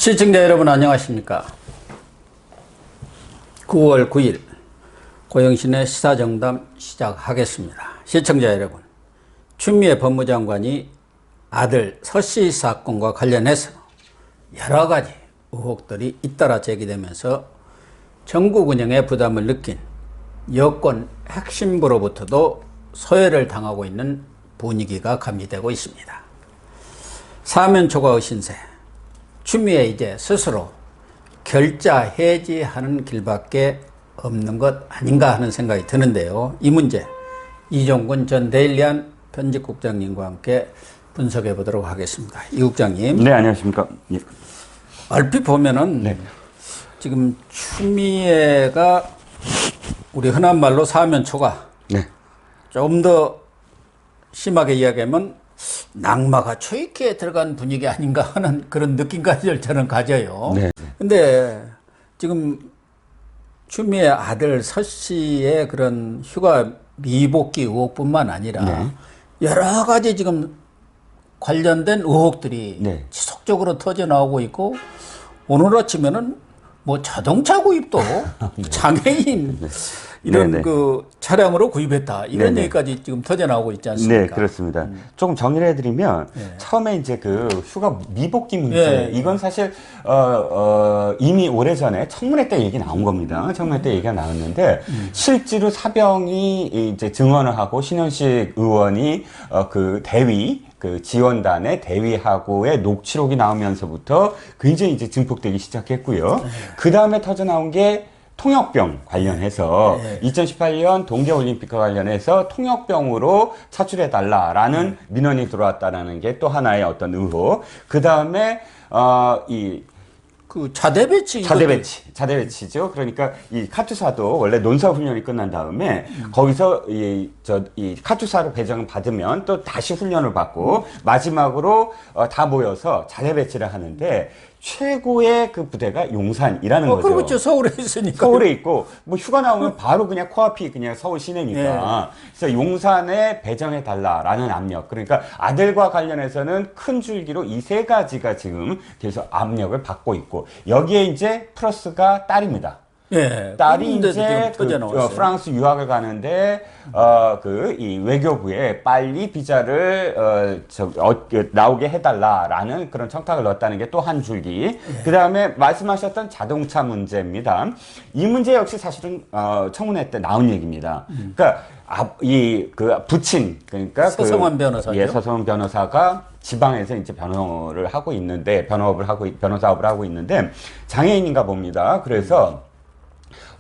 시청자 여러분 안녕하십니까. 9월 9일 고영신의 시사정담 시작하겠습니다. 시청자 여러분, 추미애 법무장관이 아들 서씨 사건과 관련해서 여러 가지 의혹들이 잇따라 제기되면서 전국 운영에 부담을 느낀 여권 핵심부로부터도 소외를 당하고 있는 분위기가 감지되고 있습니다. 사면초가의 신세, 추미애 이제 스스로 결자 해지하는 길밖에 없는 것 아닌가 하는 생각이 드는데요. 이 문제 이종근 전 데일리안 편집국장님과 함께 분석해 보도록 하겠습니다. 이 국장님. 네, 안녕하십니까. 예. 얼핏 보면은 네. 지금 추미애가 우리 흔한 말로 사면초가, 네. 좀 더 심하게 이야기하면 낙마가 초입기에 들어간 분위기 아닌가 하는 그런 느낌까지 저는 가져요. 네. 근데 지금 추미애 아들 서 씨의 그런 휴가 미복귀 의혹뿐만 아니라 네. 여러 가지 지금 관련된 의혹들이 네. 지속적으로 터져 나오고 있고, 오늘 아침에는 뭐 자동차 구입도 장애인 이런 네네. 그 차량으로 구입했다, 이런 네네. 얘기까지 지금 터져 나오고 있지 않습니까? 네, 그렇습니다. 조금 정리를 해드리면, 네. 처음에 이제 그 휴가 미복귀 문제, 네. 이건 사실, 이미 오래전에 청문회 때 얘기 나온 겁니다. 청문회 때 얘기가 나왔는데, 실제로 사병이 이제 증언을 하고, 신현식 의원이, 그 대위, 그 지원단의 대위하고의 녹취록이 나오면서부터 굉장히 이제 증폭되기 시작했고요. 그 다음에 터져 나온 게 통역병 관련해서 2018년 동계올림픽과 관련해서 통역병으로 차출해달라라는 민원이 들어왔다라는 게 또 하나의 어떤 의혹. 그 다음에 그 자대 배치. 자대 배치죠. 그러니까 이 카투사도 원래 논사 훈련이 끝난 다음에 거기서 이 카투사로 배정을 받으면 또 다시 훈련을 받고 마지막으로 다 모여서 자대 배치를 하는데, 최고의 그 부대가 용산이라는 거죠. 그렇죠. 서울에 있으니까. 서울에 있고, 뭐 휴가 나오면 바로 그냥 코앞이 그냥 서울 시내니까. 그래서 용산에 배정해 달라라는 압력. 그러니까 아들과 관련해서는 큰 줄기로 이 세 가지가 지금 계속 압력을 받고 있고, 여기에 이제 플러스가 딸입니다. 예. 딸이 이제 프랑스 유학을 가는데, 이 외교부에 빨리 비자를, 나오게 해달라라는 그런 청탁을 넣었다는 게 또 한 줄기. 그 다음에 말씀하셨던 자동차 문제입니다. 이 문제 역시 사실은, 청문회 때 나온 얘기입니다. 그러니까, 부친, 그러니까 서성원 변호사죠. 예, 서성원 변호사가 지방에서 이제 변호사업을 하고 있는데, 장애인인가 봅니다. 그래서,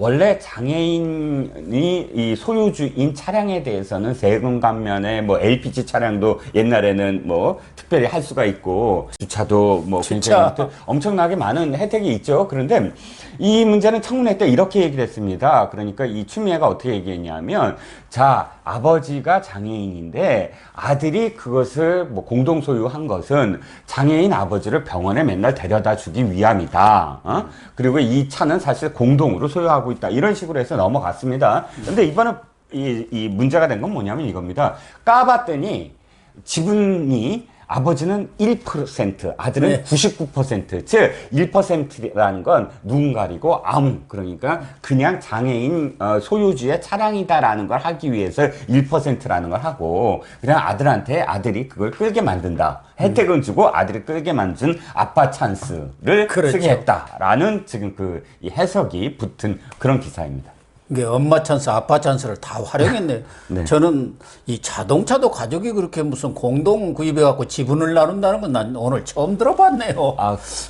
원래 장애인이 이 소유주인 차량에 대해서는 세금 감면에 뭐 LPG 차량도 옛날에는 뭐 특별히 할 수가 있고, 주차도 뭐 굉장히 엄청나게 많은 혜택이 있죠. 그런데 이 문제는 청문회 때 이렇게 얘기를 했습니다. 그러니까 이 추미애가 어떻게 얘기했냐면, 자, 아버지가 장애인인데 아들이 그것을 뭐 공동 소유한 것은 장애인 아버지를 병원에 맨날 데려다 주기 위함이다. 그리고 이 차는 사실 공동으로 소유하고 있다. 이런 식으로 해서 넘어갔습니다. 근데 이번에 이 문제가 된 건 뭐냐면 이겁니다. 까봤더니 지분이 아버지는 1%, 아들은 99%, 즉 1%라는 건 누군가리고 그러니까 그냥 장애인 소유주의 차량이다라는 걸 하기 위해서 1%라는 걸 하고, 그냥 아들한테 아들이 그걸 끌게 만든다. 혜택은 주고 아들이 끌게 만든 아빠 찬스를 쓰게 했다라는 지금 이 해석이 붙은 그런 기사입니다. 이게 엄마 찬스, 아빠 찬스를 다 활용했네. 네. 저는 이 자동차도 가족이 그렇게 무슨 공동 구입해갖고 지분을 나눈다는 건 난 오늘 처음 들어봤네요.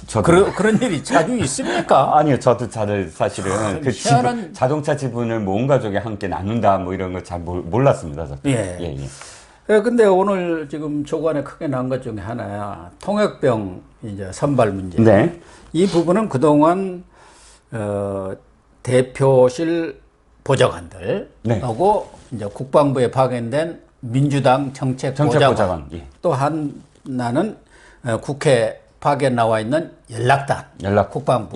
저도. 그런 일이 자주 있습니까? 아니요, 저도 사실은 자동차 지분을 온 가족이 함께 나눈다 뭐 이런 거 잘 몰랐습니다. 예. 근데 오늘 지금 조간에 크게 나온 것 중에 하나야, 통역병 이제 선발 문제. 네. 이 부분은 그동안 대표실 보좌관들하고 이제 국방부에 파견된 민주당 정책보좌관, 또 하나는 국회 파견 나와 있는 국방부.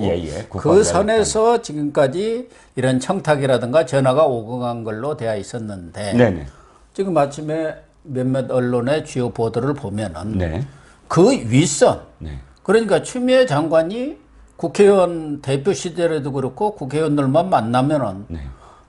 그 선에서 지금까지 이런 청탁이라든가 전화가 오고 간 걸로 되어 있었는데, 지금 아침에 몇몇 언론의 주요 보도를 보면은 그 윗선, 그러니까 추미애 장관이 국회의원 대표 시절에도 그렇고 국회의원들만 만나면은 네.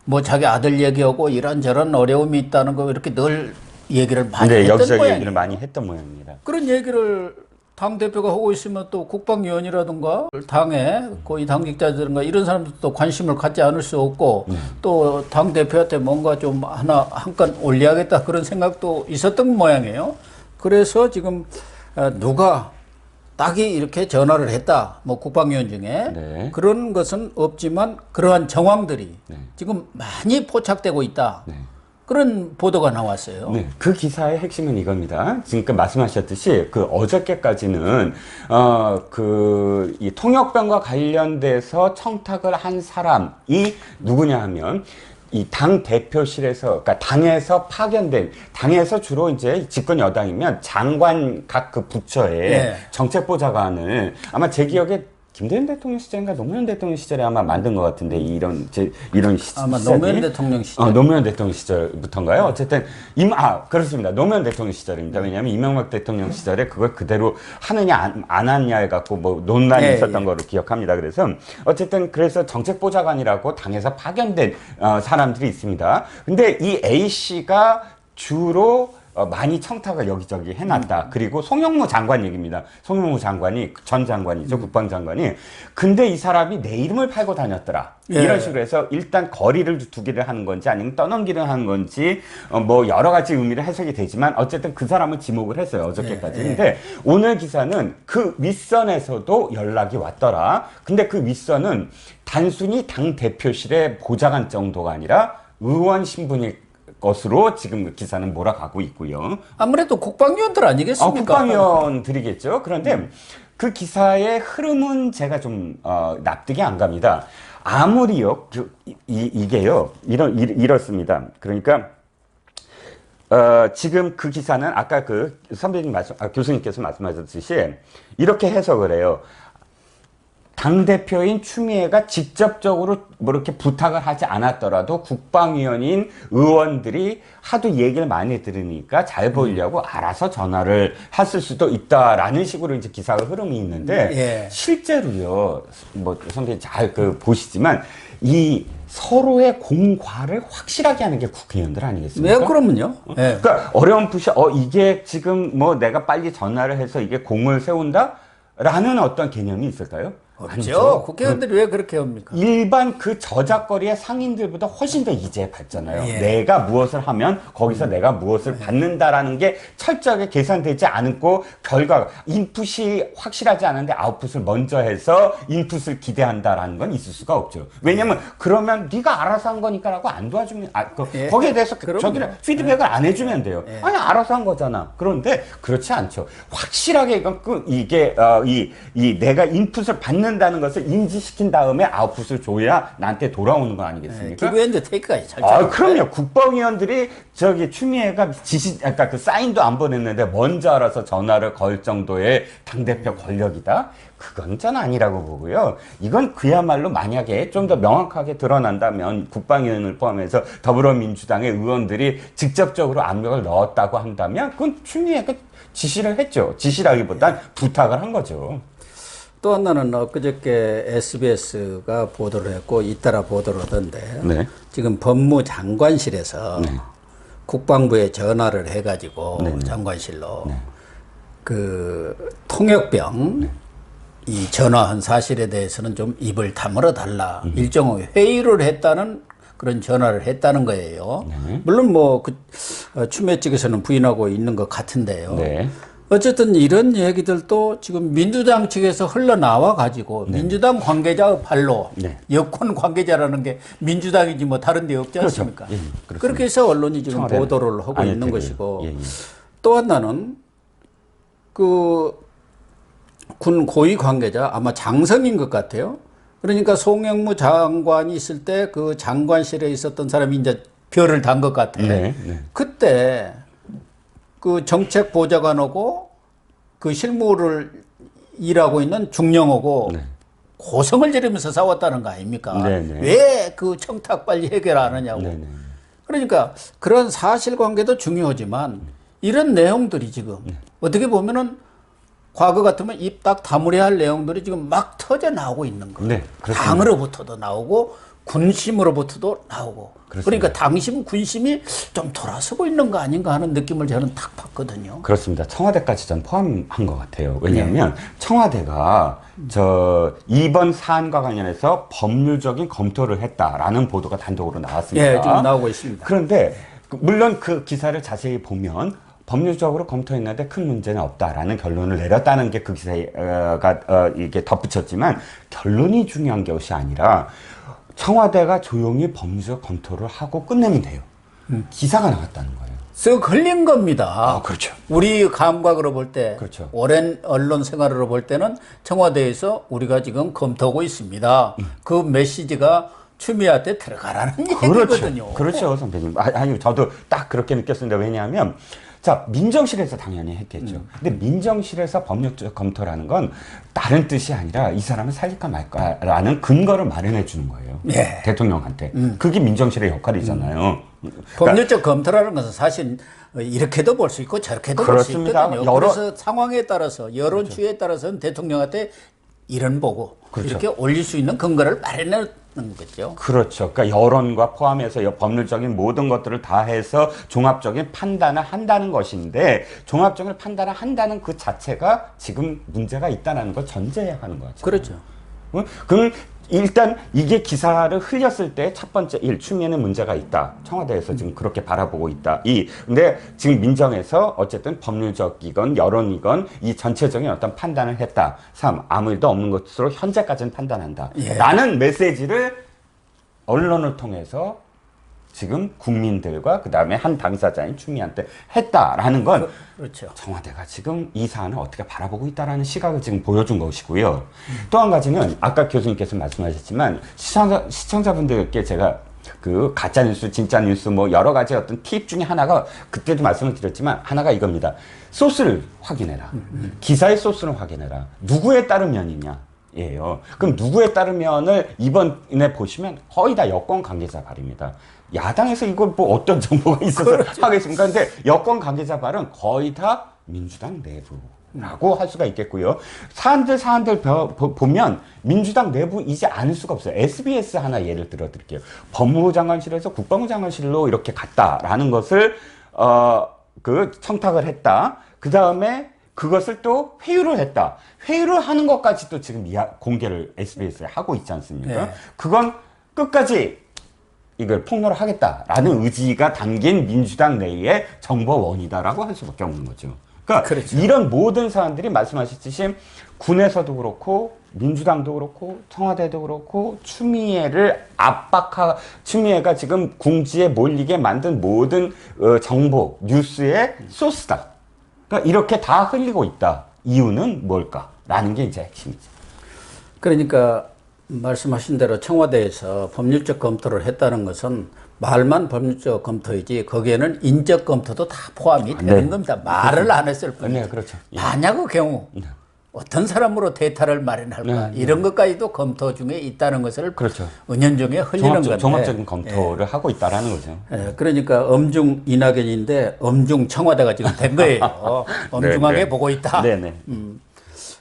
뭐 자기 아들 얘기하고 이런저런 어려움이 있다는 거 이렇게 늘 얘기를 많이 네, 했던 여기저기 모양이에요. 얘기를 많이 했던 모양입니다. 그런 얘기를 당 대표가 하고 있으면 또 국방위원이라든가 당의 고위 당직자들인가 이런 사람들도 관심을 갖지 않을 수 없고 또 당 대표한테 뭔가 좀 하나 한 건 올려야겠다 그런 생각도 있었던 모양이에요. 그래서 지금 누가 딱히 이렇게 전화를 했다, 뭐 국방위원 중에 네. 그런 것은 없지만 그러한 정황들이 네. 지금 많이 포착되고 있다. 네. 그런 보도가 나왔어요. 네, 그 기사의 핵심은 이겁니다. 지금 말씀하셨듯이 그 어저께까지는 이 통역병과 관련돼서 청탁을 한 사람이 누구냐 하면 이 당 대표실에서, 그러니까 당에서 파견된, 당에서 주로 이제 집권 여당이면 장관 각 그 부처에 네. 정책보좌관을 아마 제 기억에 김대중 대통령 시절인가 노무현 대통령 시절에 아마 만든 것 같은데 이런 아마 시절이 노무현 대통령 시절. 노무현 대통령 시절부터인가요? 어쨌든 그렇습니다. 노무현 대통령 시절입니다. 왜냐하면 이명박 대통령 시절에 그걸 그대로 하느냐 안 하느냐 해갖고 뭐 논란이 예, 있었던 예. 거로 기억합니다. 그래서 어쨌든 그래서 정책보좌관이라고 당에서 파견된 사람들이 있습니다. 근데 이 A 씨가 주로 많이 청탁을 여기저기 해놨다. 그리고 송영무 장관 얘기입니다. 송영무 장관이 전 장관이죠. 국방장관이. 근데 이 사람이 내 이름을 팔고 다녔더라. 예. 이런 식으로 해서 일단 거리를 두기를 하는 건지 아니면 떠넘기를 하는 건지 뭐 여러 가지 의미로 해석이 되지만 어쨌든 그 사람을 지목을 했어요. 어저께까지. 예. 근데 오늘 기사는 그 윗선에서도 연락이 왔더라. 근데 그 윗선은 단순히 당 대표실의 보좌관 정도가 아니라 의원 신분일 것으로 지금 그 기사는 몰아가고 있고요. 아무래도 국방위원들 아니겠습니까? 국방위원들이겠죠. 그런데 그 기사의 흐름은 제가 좀 납득이 안 갑니다. 아무리요, 이게요, 이렇습니다. 그러니까 지금 그 기사는 아까 그 교수님께서 말씀하셨듯이 이렇게 해석을 해요. 당대표인 추미애가 직접적으로 뭐 이렇게 부탁을 하지 않았더라도 국방위원인 의원들이 하도 얘기를 많이 들으니까 잘 보이려고 알아서 전화를 했을 수도 있다라는 식으로 이제 기사가 흐름이 있는데 예. 실제로요, 뭐 선생님 잘 보시지만 이 서로의 공과를 확실하게 하는 게 국회의원들 아니겠습니까? 네, 그러면요. 예. 그러니까 어렴풋이 이게 지금 뭐 내가 빨리 전화를 해서 이게 공을 세운다라는 어떤 개념이 있을까요? 없죠. 국회의원들이 왜 그렇게 합니까? 일반 그 저작거리의 상인들보다 훨씬 더 이제 받잖아요. 예. 내가 무엇을 하면 거기서 내가 무엇을 받는다라는 게 철저하게 계산되지 않고 결과가 인풋이 확실하지 않은데 아웃풋을 먼저 해서 인풋을 기대한다라는 건 있을 수가 없죠. 왜냐면 그러면 네가 알아서 한 거니까라고 안 도와주면 예. 거기에 대해서 그럼요. 저기를 피드백을 안 해주면 돼요. 예. 아니 알아서 한 거잖아. 그런데 그렇지 않죠. 확실하게 이게 이 내가 인풋을 받는다는 것을 인지시킨 다음에 아웃풋을 줘야 나한테 돌아오는 거 아니겠습니까? 기브 앤드 테이크가 잘 그럼요. 국방위원들이 추미애가 아까 그 사인도 안 보냈는데 먼저 알아서 전화를 걸 정도의 당대표 권력이다? 그건 전 아니라고 보고요. 이건 그야말로 만약에 좀 더 명확하게 드러난다면 국방위원을 포함해서 더불어민주당의 의원들이 직접적으로 압력을 넣었다고 한다면 그건 추미애가 지시를 했죠. 지시라기보단 부탁을 한 거죠. 또 하나는 그저께 SBS가 보도를 했고 잇따라 보도를 하던데 네. 지금 법무장관실에서 국방부에 전화를 해가지고 장관실로 그 통역병 이 전화한 사실에 대해서는 좀 입을 다물어 달라 일종의 회의를 했다는 그런 전화를 했다는 거예요. 물론 뭐 추미애 측에서는 부인하고 있는 것 같은데요. 네. 어쨌든 이런 얘기들도 지금 민주당 측에서 흘러나와 가지고 민주당 관계자의 발로 여권 관계자라는 게 민주당이지 뭐 다른 데 없지 않습니까? 그렇죠. 그렇게 해서 언론이 지금 청와대는 보도를 하고 안 있는 했대요. 것이고 예. 또 하나는 그 군 고위 관계자 아마 장성인 것 같아요. 그러니까 송영무 장관이 있을 때 그 장관실에 있었던 사람이 이제 별을 단 것 같아. 네. 그때 그 정책 보좌관하고 그 실무를 일하고 있는 중령하고 고성을 지르면서 싸웠다는 거 아닙니까? 왜 그 청탁 빨리 해결 안 하냐고. 그러니까 그런 사실관계도 중요하지만 이런 내용들이 지금 어떻게 보면은 과거 같으면 입 딱 다물어야 할 내용들이 지금 막 터져 나오고 있는 거예요. 네, 그렇습니다. 당으로부터도 나오고 군심으로부터도 나오고. 그렇습니다. 그러니까 당심, 군심이 좀 돌아서고 있는 거 아닌가 하는 느낌을 저는 딱 받거든요. 그렇습니다. 청와대까지 전 포함한 것 같아요. 왜냐하면 청와대가 이번 사안과 관련해서 법률적인 검토를 했다라는 보도가 단독으로 나왔습니다. 예, 지금 나오고 있습니다. 그런데 물론 그 기사를 자세히 보면 법률적으로 검토했는데 큰 문제는 없다라는 결론을 내렸다는 게 그 기사가 이게 덧붙였지만 결론이 중요한 것이 아니라 청와대가 조용히 법률적 검토를 하고 끝내면 돼요. 기사가 나왔다는 거예요. 쓱 흘린 겁니다. 그렇죠. 우리 감각으로 볼 때, 그렇죠. 오랜 언론 생활으로 볼 때는 청와대에서 우리가 지금 검토하고 있습니다. 그 메시지가 추미애한테 들어가라는 얘기거든요. 그렇죠, 선배님. 아니, 저도 딱 그렇게 느꼈습니다. 왜냐하면, 자, 민정실에서 당연히 했겠죠. 근데 민정실에서 법률적 검토라는 건 다른 뜻이 아니라 이 사람을 살릴까 말까라는 근거를 마련해 주는 거예요. 예. 대통령한테. 그게 민정실의 역할이잖아요. 법률적 검토라는 것은 사실 이렇게도 볼 수 있고 저렇게도 볼 수 그렇습니다. 있거든요. 그래서 상황에 따라서 여론 추이에 따라서는 대통령한테 이런 보고 그렇죠. 이렇게 올릴 수 있는 근거를 마련하는 거죠. 그렇죠. 그러니까 여론과 포함해서 법률적인 모든 것들을 다 해서 종합적인 판단을 한다는 것인데 종합적인 판단을 한다는 그 자체가 지금 문제가 있다는 걸 전제하는 거죠. 그렇죠. 그럼 일단 이게 기사를 흘렸을 때 첫 번째 추미애는 문제가 있다. 청와대에서 지금 그렇게 바라보고 있다. 근데 지금 민정에서 어쨌든 법률적이건 여론이건 이 전체적인 어떤 판단을 했다. 3. 아무 일도 없는 것으로 현재까지는 판단한다. 예. 라는 메시지를 언론을 통해서 지금 국민들과 그 다음에 한 당사자인 추미애한테 했다라는 건 그렇죠. 청와대가 지금 이 사안을 어떻게 바라보고 있다라는 시각을 지금 보여준 것이고요. 또 한 가지는 아까 교수님께서 말씀하셨지만 시청자분들께 제가 그 가짜 뉴스, 진짜 뉴스 뭐 여러 가지 어떤 팁 중에 하나가 그때도 말씀을 드렸지만 하나가 이겁니다. 소스를 확인해라. 기사의 소스를 확인해라. 누구에 따르면이냐. 예요. 그럼 누구에 따르면을 이번에 보시면 거의 다 여권 관계자 발입니다. 야당에서 이걸 뭐 어떤 정보가 있어서 그렇죠. 하겠습니까? 근데 여권 관계자 발은 거의 다 민주당 내부라고 할 수가 있겠고요. 사안들 보면 민주당 내부이지 않을 수가 없어요. SBS 하나 예를 들어 드릴게요. 법무부 장관실에서 국방부 장관실로 이렇게 갔다라는 것을 청탁을 했다. 그 다음에 그것을 또 회유를 했다. 회유를 하는 것까지도 지금 공개를 SBS에 하고 있지 않습니까? 네. 그건 끝까지 이걸 폭로를 하겠다라는 의지가 담긴 민주당 내의 정보원이다라고 할 수밖에 없는 거죠. 그러니까 그렇죠. 이런 모든 사안들이 말씀하셨듯이 군에서도 그렇고 민주당도 그렇고 청와대도 그렇고 추미애가 지금 궁지에 몰리게 만든 모든 정보, 뉴스의 소스다. 그러니까 이렇게 다 흘리고 있다. 이유는 뭘까라는 게 이제 핵심이죠. 그러니까 말씀하신 대로 청와대에서 법률적 검토를 했다는 것은 말만 법률적 검토이지 거기에는 인적 검토도 다 포함이 되는 겁니다. 말을 안 했을 뿐이죠. 네, 그렇죠. 예. 만약 그 경우 어떤 사람으로 대타를 마련할까 이런 것까지도 검토 중에 있다는 것을 그렇죠. 은연중에 흘리는 건데 종합적인 검토를 하고 있다라는 거죠. 그러니까 엄중 이낙연인데 엄중 청와대가 지금 된 거예요. 엄중하게 네. 보고 있다. 네네.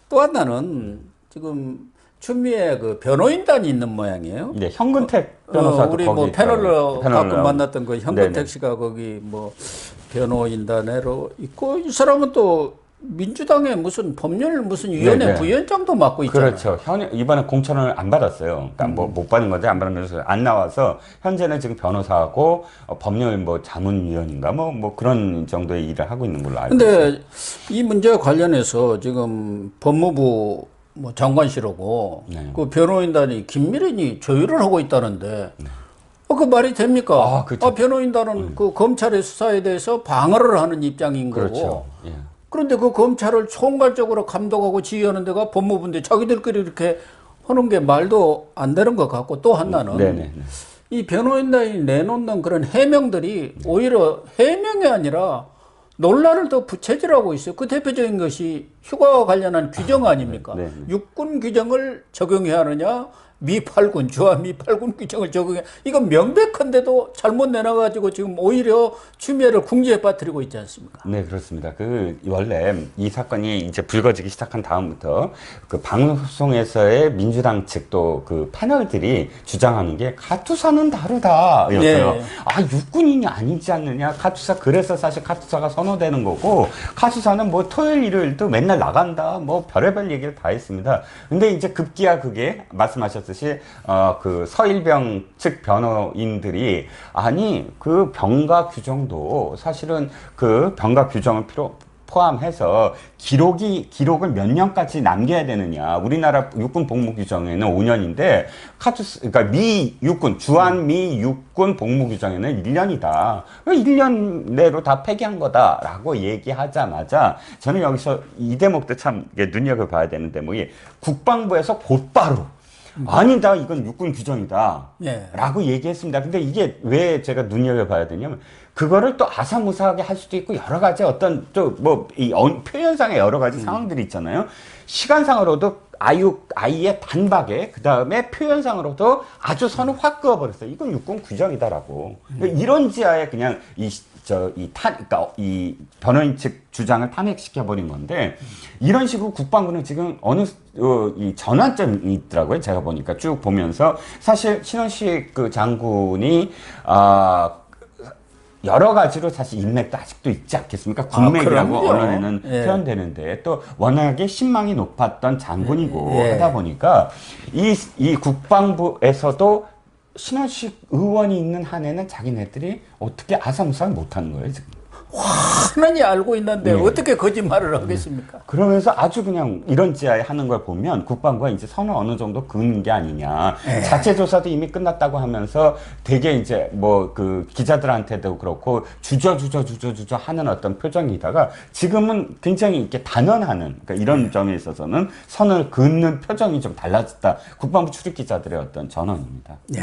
또 하나는 지금 추미애 그 변호인단이 있는 모양이에요. 네, 현근택 변호사도 우리 거기 뭐 패널로 가끔 나오고. 만났던 그 현근택 네네. 씨가 거기 뭐 변호인단으로 있고 이 사람은 또 민주당의 무슨 법률 무슨 위원회 네네. 부위원장도 맡고 있잖아요. 그렇죠. 이번에 공천을 안 받았어요. 그러니까 뭐 못 받은 건데 안 받으면서 안 나와서 현재는 지금 변호사하고 법률 뭐 자문위원인가 뭐 그런 정도의 일을 하고 있는 걸로 알고 있어요. 근데 이 문제와 관련해서 지금 법무부 뭐 장관실하고 네. 그 변호인단이 김미련이 조율을 하고 있다는데 그 말이 됩니까? 그렇죠. 변호인단은 그 검찰의 수사에 대해서 방어를 하는 입장인 거고 그렇죠. 예. 그런데 그 검찰을 총괄적으로 감독하고 지휘하는 데가 법무부인데 자기들끼리 이렇게 하는 게 말도 안 되는 것 같고 또 하나는 네네. 이 변호인단이 내놓는 그런 해명들이 오히려 해명이 아니라 논란을 더 부채질하고 있어요. 그 대표적인 것이 휴가와 관련한 규정 아닙니까? 네. 육군 규정을 적용해야 하느냐, 미8군, 주한 미8군 규정을 적용해. 이건 명백한데도 잘못 내놔가지고 지금 오히려 추미애를 궁지에 빠뜨리고 있지 않습니까? 네, 그렇습니다. 원래 이 사건이 이제 불거지기 시작한 다음부터 그 방송에서의 민주당 측 또 그 패널들이 주장하는 게 카투사는 다르다. 였어요. 네. 아, 육군인이 아니지 않느냐. 카투사, 그래서 사실 카투사가 선호되는 거고, 카투사는 뭐 토요일, 일요일도 맨날 나간다. 뭐 별의별 얘기를 다 했습니다. 근데 이제 급기야 그게 말씀하셨듯이 그 서일병 측 변호인들이 아니 그 병가 규정도 사실은 그 병가 규정을 포함해서 기록을 몇 년까지 남겨야 되느냐. 우리나라 육군 복무 규정에는 5년인데 그러니까 미 육군 주한 미 육군 복무 규정에는 1년이다. 1년 내로 다 폐기한 거다라고 얘기하자마자 저는 여기서 이 대목도 참 눈여겨봐야 되는 대목이 국방부에서 곧바로 아니다, 이건 육군 규정이다. 네. 라고 얘기했습니다. 근데 이게 왜 제가 눈여겨봐야 되냐면, 그거를 또 아사무사하게 할 수도 있고, 여러 가지 어떤, 표현상의 여러 가지 상황들이 있잖아요. 시간상으로도 아이의 단박에, 그 다음에 표현상으로도 아주 선을 확 그어버렸어요. 이건 육군 규정이다라고. 그러니까 이런 지하에 그냥 그러니까 이 변호인 측 주장을 탄핵시켜버린 건데, 이런 식으로 국방부는 지금 이 전환점이 있더라고요. 제가 보니까 쭉 보면서. 사실 신원식 그 장군이, 여러 가지로 사실 인맥도 아직도 있지 않겠습니까? 국맥이라고 그럼요. 언론에는 예. 표현되는데 또 워낙에 신망이 높았던 장군이고 예. 하다 보니까 이 국방부에서도 신원식 의원이 있는 한에는 자기네들이 어떻게 아사무사를 못하는 거예요, 지금. 흔히 알고 있는데 네. 어떻게 거짓말을 하겠습니까? 그러면서 아주 그냥 이런 지하에 하는 걸 보면 국방부가 이제 선을 어느 정도 그은 게 아니냐. 자체 조사도 이미 끝났다고 하면서 되게 이제 뭐 그 기자들한테도 그렇고 주저 하는 어떤 표정이다가 지금은 굉장히 이렇게 단언하는 그러니까 이런 점에 있어서는 선을 긋는 표정이 좀 달라졌다. 국방부 출입 기자들의 어떤 전언입니다. 네.